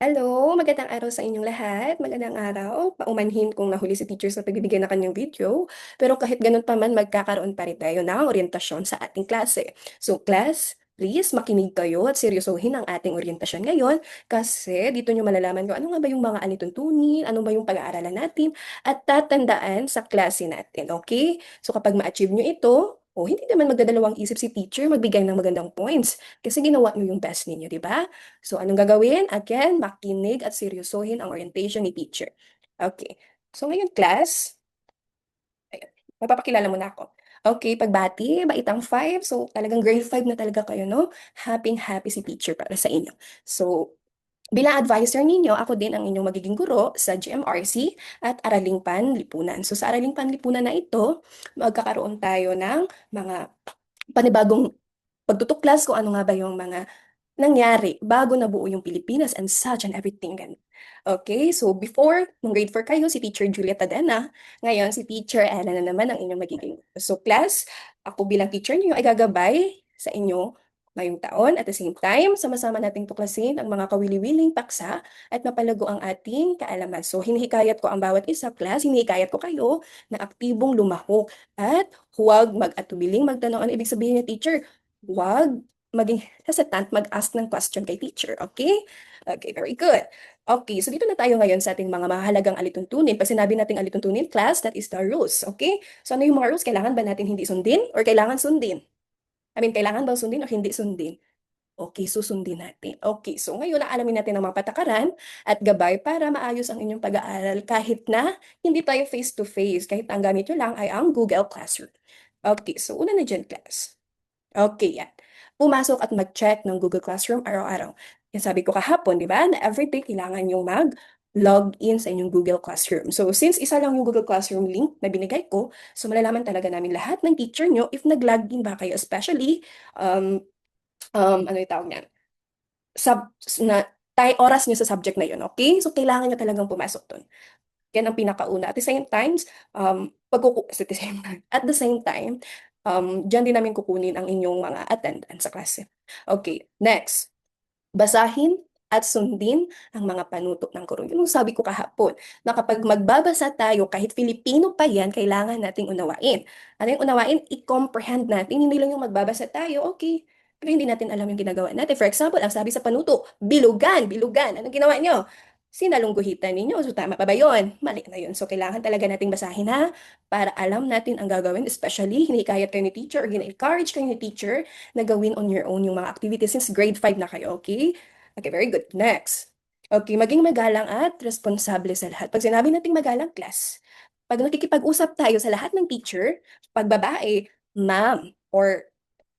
Hello, magandang araw sa inyong lahat. Magandang araw. Paumanhin kung nahuli si teacher sa pagbibigay ng kanyang video. Pero kahit ganun pa man, magkakaroon pa rin tayo ng orientasyon sa ating klase. So class, please makinig kayo at seryosohin ang ating orientasyon ngayon kasi dito nyo malalaman kung ano nga ba yung mga alituntunin, ano ba yung pag-aaralan natin at tatandaan sa klase natin. Okay? So kapag ma-achieve nyo ito, hindi naman magdadalawang isip si teacher magbigay ng magandang points kasi ginawa nyo yung best ninyo, di ba? So, anong gagawin? Again, makinig at seryosohin ang orientation ni teacher. Okay. So, ngayon, class, ayun, magpapakilala muna ako. Okay, pagbati, baitang 5. So, talagang grade 5 na talaga kayo, no? Happy si teacher para sa inyo. So, bilang advisor ninyo, ako din ang inyong magiging guro sa GMRC at Araling Panlipunan. So, sa Araling Panlipunan na ito, magkakaroon tayo ng mga panibagong pagtutuklas kung ano nga ba yung mga nangyari bago nabuo yung Pilipinas and such and everything. Ganun. Okay, so before, nung grade 4 kayo, si Teacher Juliet Adena. Ngayon, si Teacher Ella na naman ang inyong magiging. So class, ako bilang teacher niyo ay gagabay sa inyo ngayong taon. At the same time, sama-sama nating tuklasin ang mga kawili-wiling paksa at mapalago ang ating kaalaman. So hinihikayat ko ang bawat isa class, hinihikayat ko kayo na aktibong lumahok at huwag mag-atubiling magtanong. Ano ibig sabihin niya, teacher? Huwag maging hesitant mag-ask ng question kay teacher. Okay? Okay, very good. Okay, so dito na tayo ngayon sa ating mga mahalagang alituntunin. Pag sinabi nating alituntunin, class, that is the rules. Okay? So ano yung mga rules? Kailangan ba natin hindi sundin or kailangan sundin? Kailangan bang sundin o hindi sundin? Okay, susundin natin. Okay, so ngayon alamin natin ang mga patakaran at gabay para maayos ang inyong pag-aaral kahit na hindi tayo face-to-face, kahit ang gamit nyo lang ay ang Google Classroom. Okay, so una na dyan, class. Okay, yan. Pumasok at mag-check ng Google Classroom araw-araw. Yan sabi ko kahapon, di ba? Na everyday kailangan yung mag-log in sa inyong Google Classroom. So, since isa lang yung Google Classroom link na binigay ko, so malalaman talaga namin lahat ng teacher nyo if nag-log in ba kayo, especially, ano yung tawag niyan? Sub, na, oras nyo sa subject na yun, okay? So, kailangan nyo talagang pumasok dun. Yan ang pinakauna. At the same time, at the same time, dyan din namin kukunin ang inyong mga attendance sa klase. Okay, next. Basahin at sundin ang mga panutok ng guro. Yun yung sabi ko kahapon, na kapag magbabasa tayo, kahit Filipino pa yan, kailangan nating unawain. Ano yung unawain? I-comprehend natin. Hindi lang yung magbabasa tayo, okay. Pero hindi natin alam yung ginagawa natin. For example, ang sabi sa panuto, bilugan, bilugan. Anong ginawa nyo? Sinalungguhitan ninyo. So, tama pa ba yun? Mali na yun. So, kailangan talaga nating basahin ha, para alam natin ang gagawin. Especially, hinikayat kayo ni teacher or gina-encourage kayo ni teacher na gawin on your own yung mga activities since grade 5 na kayo, okay? Okay, very good. Next. Okay, maging magalang at responsable sa lahat. Pag sinabi nating magalang, class, pag nakikipag-usap tayo sa lahat ng teacher, pag babae, ma'am or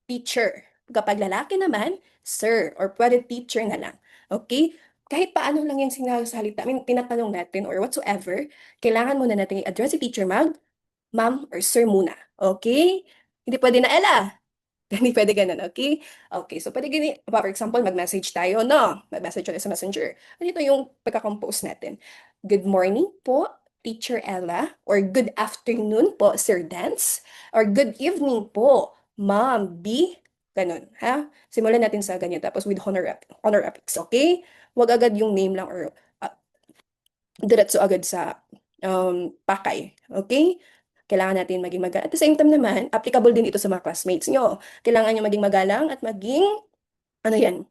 teacher. Kapag lalaki naman, sir or pwede teacher na lang. Okay? Kahit paano lang yung sinasalita, tinatanong natin or whatsoever, kailangan muna natin i-address si teacher ma'am or sir muna. Okay? Hindi pwede na Ella. Hindi pwede ganun, okay? Okay, so pwede gani, for example, mag-message tayo, no? Mag-message tayo sa messenger. Dito yung pagka-compose natin. Good morning po, Teacher Ella, or good afternoon po, Sir Dance, or good evening po, Ma'am B. Ganun, ha? Simulan natin sa ganyan, tapos with honorifics, okay? Huwag agad yung name lang or diretso agad sa pakay, okay? Kailangan natin maging magalang. At the same time naman, applicable din ito sa mga classmates nyo. Kailangan nyo maging magalang at maging, ano yan?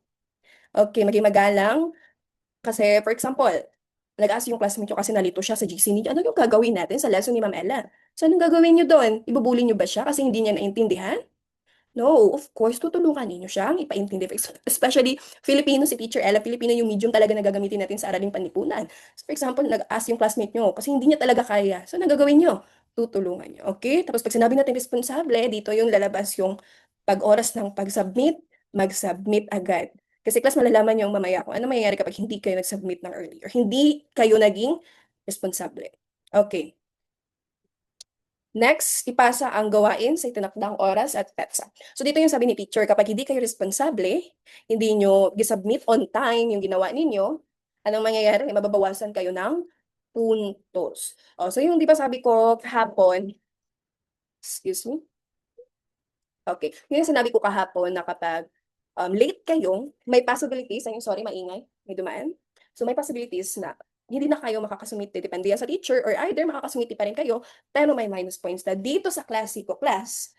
Okay, maging magalang. Kasi, for example, nag-ask yung classmate nyo kasi nalito siya sa GC niya. Ano yung gagawin natin sa lesson ni Ma'am Ella? So, anong gagawin nyo doon? Ibubuli nyo ba siya kasi hindi niya naintindihan? No, of course, tutulungan ninyo siyang ipaintindi. Especially, Filipino si Teacher Ella, Filipino yung medium talaga na gagamitin natin sa Araling Panlipunan. So, for example, nag-ask yung classmate nyo kasi hindi niya talaga kaya. So, nagagawin nyo? Tutulungan nyo. Okay? Tapos, pag sinabi natin responsable, dito yung lalabas yung pag-oras ng pag-submit, mag-submit agad. Kasi class, malalaman yung mamaya kung ano mangyayari kapag hindi kayo nag-submit ng early or hindi kayo naging responsable. Okay. Next, ipasa ang gawain sa itinakdang oras at petsa. So dito yung sabi ni teacher, kapag hindi kayo responsable, hindi nyo gisubmit on time yung ginawa ninyo, anong mangyayari? Mababawasan kayo ng puntos. So yung di ba sabi ko kahapon, excuse me? Okay. Yung sinabi ko kahapon na kapag late kayo, may possibilities, sorry, maingay, may dumaan. So may possibilities na hindi na kayo makakasumite, depende yan sa teacher, or either makakasumite pa rin kayo, pero may minus points na dito sa Classico class,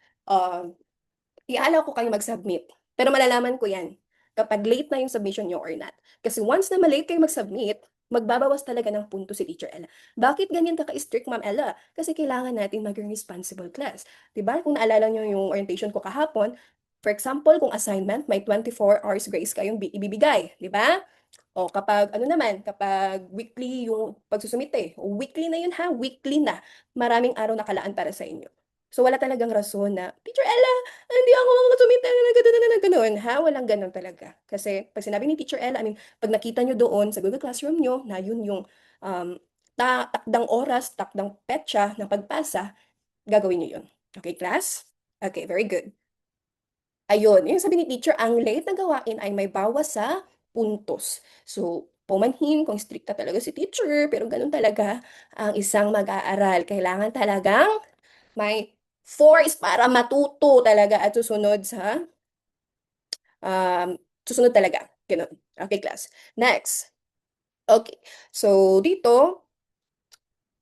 i-allow ko kayo mag-submit. Pero malalaman ko yan kapag late na yung submission nyo or not. Kasi once na malate kayo mag-submit, magbabawas talaga ng punto si Teacher Ella. Bakit ganyan ka-strict, Ma'am Ella? Kasi kailangan natin maging responsible class. Diba? Kung naalala nyo yung orientation ko kahapon, for example, kung assignment, may 24 hours grace kayong ibibigay. Diba? O kapag ano naman, kapag weekly yung pagsusumite, weekly na yun ha, weekly na, maraming araw nakalaan para sa inyo. So wala talagang rason na, Teacher Ella, hindi ako makakasumite na ganun, ha? Walang ganun talaga. Kasi pag sinabi ni Teacher Ella, I mean, pag nakita nyo doon sa Google Classroom nyo, na yun yung takdang oras, takdang petsa ng pagpasa, gagawin nyo yun. Okay, class? Okay, very good. Ayun, yung sabi ni teacher, ang late na gawain ay may bawas sa puntos. So, pumanhin kung stricta talaga si teacher, pero ganun talaga ang isang mag-aaral. Kailangan talagang may force para matuto talaga at susunod talaga. Ganun. Okay, class. Next. Okay. So, dito,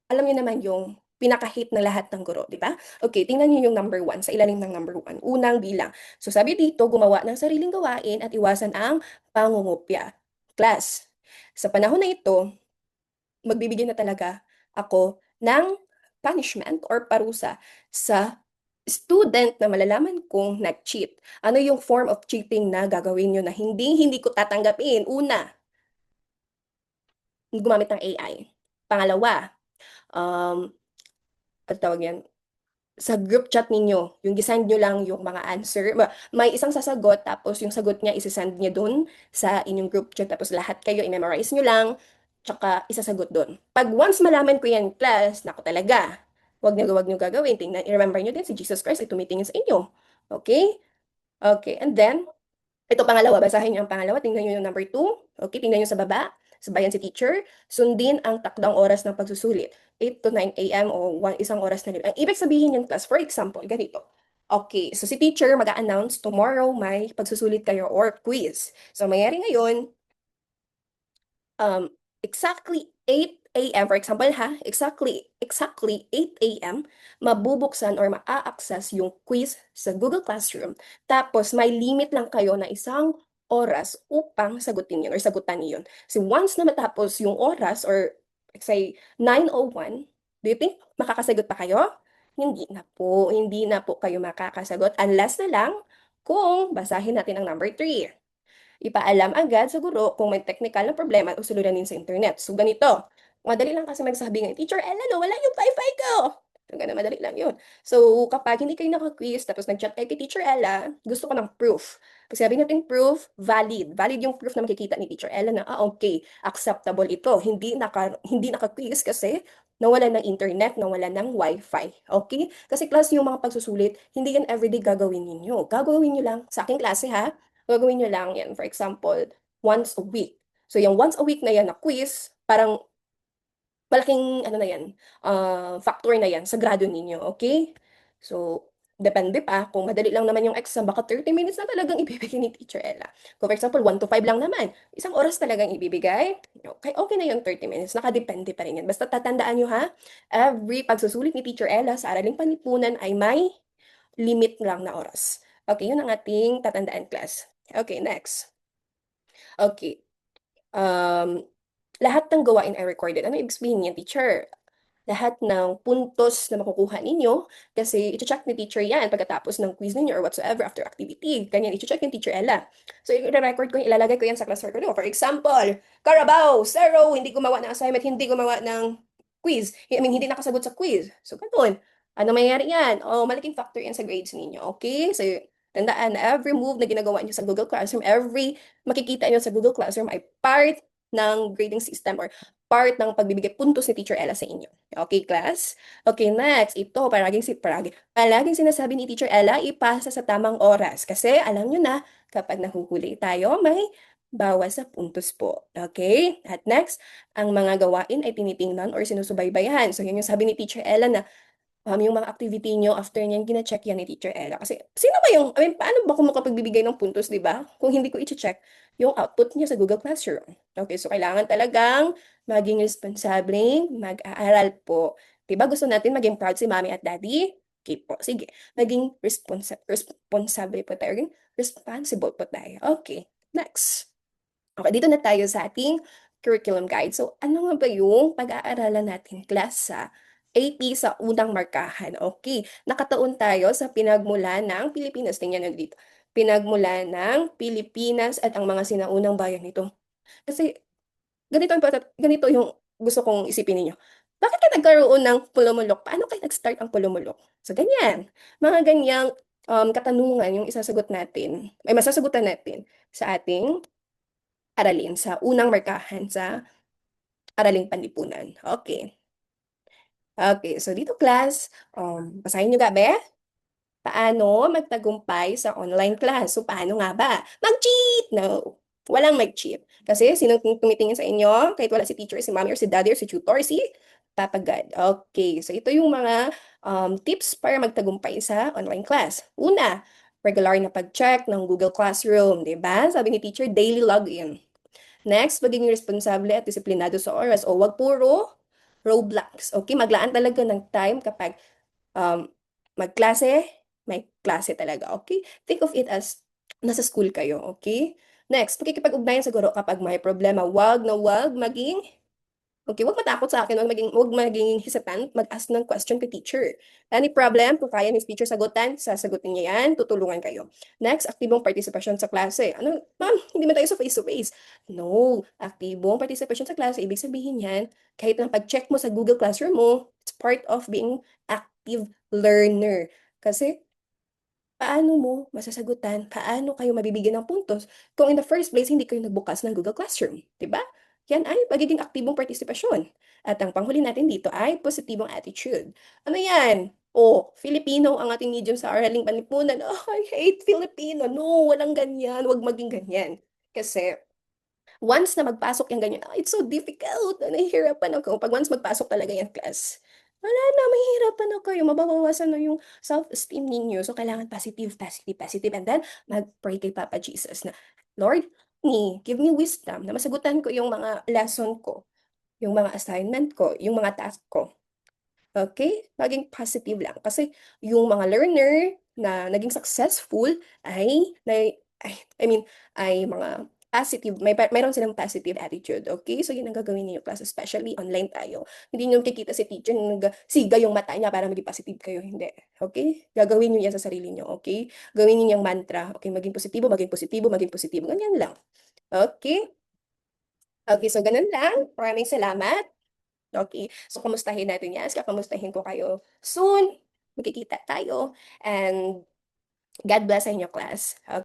alam niyo naman yung pinaka-hit na lahat ng guro, di ba? Okay, tingnan niyo yung number 1, sa ilalim ng number 1. Unang bilang. So sabi dito, gumawa ng sariling gawain at iwasan ang pangungopya. Class, sa panahon na ito, magbibigay na talaga ako ng punishment or parusa sa student na malalaman kong nag-cheat. Ano yung form of cheating na gagawin nyo na hindi ko tatanggapin? Una, gumamit ng AI. Pangalawa, um, ano tawag yan? Sa group chat ninyo, yung gisend nyo lang yung mga answer. May isang sasagot, tapos yung sagot niya isasend niya dun sa inyong group chat, tapos lahat kayo i-memorize nyo lang, tsaka isasagot dun. Pag once malaman ko yan, class, naku talaga, wag nyo gagawin. Tingnan, i-remember nyo din si Jesus Christ ay tumitingin sa inyo. Okay? Okay, and then, ito pangalawa, basahin niyo ang pangalawa, tingnan niyo yung number 2. Okay, tingnan niyo sa baba, sabayan si teacher. Sundin ang takdang oras ng pagsusulit. 8 to 9 a.m. o isang oras na rin. Ang ibig sabihin yan, class, for example, ganito. Okay, so si teacher mag-a-announce tomorrow may pagsusulit kayo or quiz. So, mangyari ngayon, exactly 8 a.m., for example ha, exactly 8 a.m., mabubuksan or maa-access yung quiz sa Google Classroom. Tapos may limit lang kayo na isang oras upang sagutin yun or sagutan yun. So once na matapos yung oras or say 9:01, do you think makakasagot pa kayo? Hindi na po kayo makakasagot unless na lang kung basahin natin ang number 3, ipaalam agad sa guro kung may technical na problema o suludanin sa internet. So, ganito. Madali lang kasi magsabi ngayon, Teacher Ella, no, wala yung Wi-Fi ko. So, ganun, madali lang yun. So, kapag hindi kayo naka-quiz, tapos nag-chat kayo kay Teacher Ella, gusto ko ng proof. Pag sabi natin proof, valid. Valid yung proof na makikita ni Teacher Ella na, okay, acceptable ito. Hindi naka-quiz kasi nawalan ng internet, nawalan ng Wi-Fi. Okay? Kasi class yung mga pagsusulit, hindi yan everyday gagawin ninyo. Gagawin nyo lang sa aking klase ha, gagawin nyo lang yan, for example, once a week. So, yung once a week na yan na quiz, parang malaking, ano na yan, factor na yan sa grado ninyo, okay? So, depende pa, kung madali lang naman yung exam, baka 30 minutes na talagang ibibigay ni Teacher Ella. Kung for example, 1 to 5 lang naman, isang oras talagang ibibigay, okay na yung 30 minutes, nakadepende pa rin yan. Basta tatandaan nyo ha, every pagsusulit ni Teacher Ella sa Araling Panlipunan ay may limit lang na oras. Okay, yun ang ating tatandaan, class. Okay, next. Okay. Lahat ng gawain ay recorded. Ano ibig sabihin niyan, teacher? Lahat ng puntos na makukuha ninyo, kasi i-check ni teacher yan pagkatapos ng quiz ninyo or whatsoever after activity. Ganyan, i-check yung teacher Ella. So, i-record ko, ilalagay ko yan sa class record ko. For example, Carabao, Zero, hindi gumawa ng assignment, hindi gumawa ng quiz. I mean, hindi nakasagot sa quiz. So, ganun. Ano mangyayari yan? Oh, malaking factor yan sa grades ninyo. Okay? So, tandaan, every move na ginagawa niyo sa Google Classroom, every makikita niyo sa Google Classroom ay part ng grading system or part ng pagbibigay puntos ni Teacher Ella sa inyo. Okay, class? Okay, next. Ito, palaging sinasabi ni Teacher Ella, ipasa sa tamang oras. Kasi alam nyo na, kapag nahuhuli tayo, may bawas sa puntos po. Okay? At next, ang mga gawain ay tinitingnan or sinusubaybayan. So, yun yung sabi ni Teacher Ella na yung mga activity nyo, after niyan, gina-check yan ni Teacher Ella. Kasi, sino ba yung, I mean, paano ba kung makapagbibigay ng puntos, di ba? Kung hindi ko i-check. yung output niya sa Google Classroom. Okay, so kailangan talagang maging responsabling mag-aaral po. 'Di ba gusto natin maging proud si mommy at daddy? Okay po, sige. Maging responsable po tayo. Maging responsible po tayo. Okay, next. Okay, dito na tayo sa ating curriculum guide. So, ano nga ba yung pag-aaralan natin class sa AP sa unang markahan? Okay, nakataon tayo sa pinagmula ng Pilipinas. Tingnan nyo dito. Pinagmula ng Pilipinas at ang mga sinaunang bayan nito. Kasi ganito yung gusto kong isipin ninyo. Bakit ka nagkaroon ng Pulumulok? Paano kayo nag-start ang Pulumulok? So, ganyan. Mga ganyang katanungan yung isasagot natin, ay masasagutan natin sa ating aralin sa unang markahan sa Araling Panlipunan. Okay. Okay, so dito class, basahin niyo gabi, paano magtagumpay sa online class? So paano nga ba? Mag-cheat! No, walang mag-cheat. Kasi sino tumitingin sa inyo? Kahit wala si teacher, si mommy, or si daddy, or si tutor, si Papa God. Okay, so ito yung mga tips para magtagumpay sa online class. Una, regular na pag-check ng Google Classroom, di ba? Sabi ni teacher, daily login. Next, maging responsable at disiplinado sa oras o wag puro roadblocks. Okay, maglaan talaga ng time kapag um, magklase, may klase talaga. Okay? Think of it as nasa school kayo. Okay? Next, pakikipag-ugnayan sa guro kapag may problema. Wag na wag maging okay, wag matakot sa akin, wag maging hesitant, mag-ask ng question kay teacher. Any problem, kung kaya ni teacher sagutan, sasagutin niya yan, tutulungan kayo. Next, aktibong partisipasyon sa klase. Ano, ma'am, hindi man tayo sa face-to-face. No, aktibong partisipasyon sa klase, ibig sabihin yan, kahit na pag-check mo sa Google Classroom mo, it's part of being active learner. Kasi paano mo masasagutan, paano kayo mabibigyan ng puntos kung in the first place hindi kayo nagbukas ng Google Classroom, 'di ba? Yan ay pagiging aktibong partisipasyon. At ang panghuli natin dito ay positibong attitude. Ano yan? Oh, Filipino ang ating medium sa Araling Panlipunan. Oh, I hate Filipino. No, walang ganyan. Huwag maging ganyan. Kasi once na magpasok yung ganyan, it's so difficult. Nahihirapan ako. Pag once magpasok talaga yung class, wala na, mahihirapan na kayo. Mababawasan na yung self-esteem ninyo. So, kailangan positive, positive, positive. And then, mag-pray kay Papa Jesus na, Lord, give me wisdom na masagutan ko yung mga lesson ko, yung mga assignment ko, yung mga task ko. Okay? Maging positive lang. Kasi yung mga learner na naging successful ay, I mean, ay mga positive, mayroon silang positive attitude. Okay? So, yun ang gagawin niyo class, especially online tayo. Hindi niyo kikita si teacher na siga yung mata niya para maging positive kayo. Hindi. Okay? Gagawin niyo yan sa sarili niyo. Okay? Gawin niyo yung mantra. Okay? Maging positibo, maging positibo, maging positibo. Ganyan lang. Okay? Okay, so ganun lang. Maraming salamat. Okay, so kamustahin natin yan. Kakamustahin ko kayo soon. Magkikita tayo. And God bless sa inyo, class.